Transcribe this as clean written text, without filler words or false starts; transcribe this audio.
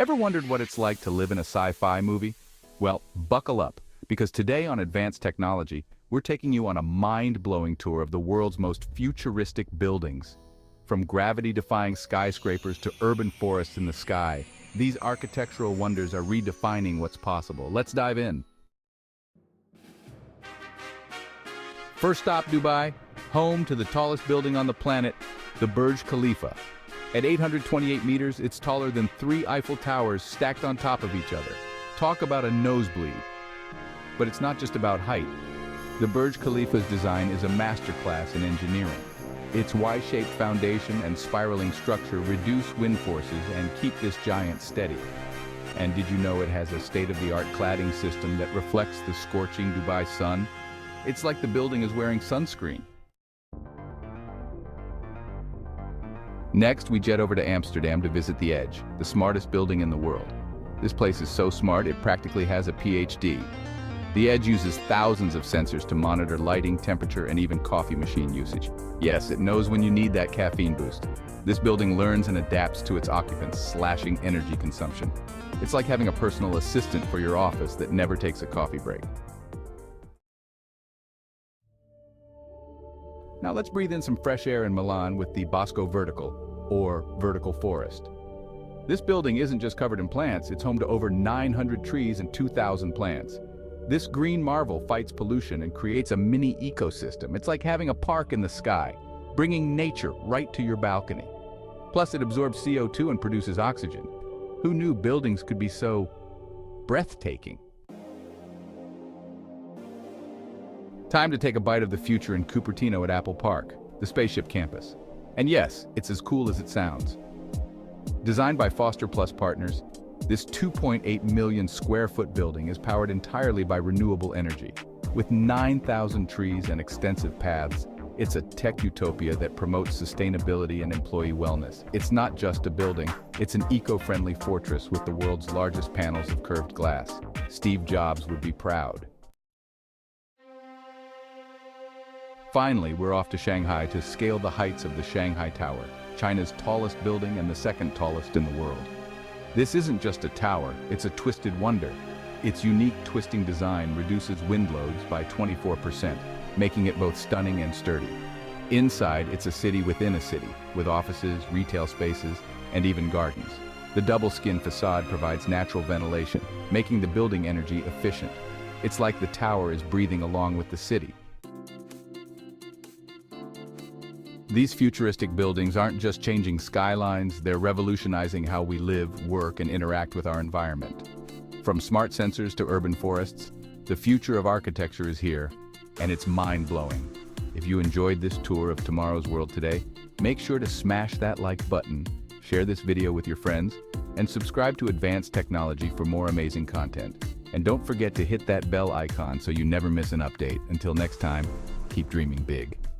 Ever wondered what it's like to live in a sci-fi movie? Well, buckle up, because today on Advanced Technology, we're taking you on a mind-blowing tour of the world's most futuristic buildings. From gravity-defying skyscrapers to urban forests in the sky, these architectural wonders are redefining what's possible. Let's dive in. First stop, Dubai, home to the tallest building on the planet, the Burj Khalifa. At 828 meters, it's taller than 3 Eiffel Towers stacked on top of each other. Talk about a nosebleed. But it's not just about height. The Burj Khalifa's design is a masterclass in engineering. Its Y-shaped foundation and spiraling structure reduce wind forces and keep this giant steady. And did you know it has a state-of-the-art cladding system that reflects the scorching Dubai sun? It's like the building is wearing sunscreen. Next, we jet over to Amsterdam to visit the Edge, the smartest building in the world. This place is so smart, it practically has a PhD. The Edge uses thousands of sensors to monitor lighting, temperature, and even coffee machine usage. Yes, it knows when you need that caffeine boost. This building learns and adapts to its occupants, slashing energy consumption. It's like having a personal assistant for your office that never takes a coffee break. Now let's breathe in some fresh air in Milan with the Bosco Vertical, or vertical forest. This building isn't just covered in plants, it's home to over 900 trees and 2,000 plants. This green marvel fights pollution and creates a mini ecosystem. It's like having a park in the sky, bringing nature right to your balcony. Plus, it absorbs CO2 and produces oxygen. Who knew buildings could be so breathtaking? Time to take a bite of the future in Cupertino at Apple Park, the spaceship campus. And yes, it's as cool as it sounds. Designed by Foster Plus Partners, this 2.8 million square foot building is powered entirely by renewable energy. With 9,000 trees and extensive paths, it's a tech utopia that promotes sustainability and employee wellness. It's not just a building, it's an eco-friendly fortress with the world's largest panels of curved glass. Steve Jobs would be proud. Finally, we're off to Shanghai to scale the heights of the Shanghai Tower, China's tallest building and the second tallest in the world. This isn't just a tower, it's a twisted wonder. Its unique twisting design reduces wind loads by 24%, making it both stunning and sturdy. Inside, it's a city within a city, with offices, retail spaces, and even gardens. The double-skin facade provides natural ventilation, making the building energy efficient. It's like the tower is breathing along with the city. These futuristic buildings aren't just changing skylines, they're revolutionizing how we live, work, and interact with our environment. From smart sensors to urban forests, the future of architecture is here, and it's mind-blowing. If you enjoyed this tour of tomorrow's world today, make sure to smash that like button, share this video with your friends, and subscribe to Advanced Technology for more amazing content. And don't forget to hit that bell icon so you never miss an update. Until next time, keep dreaming big.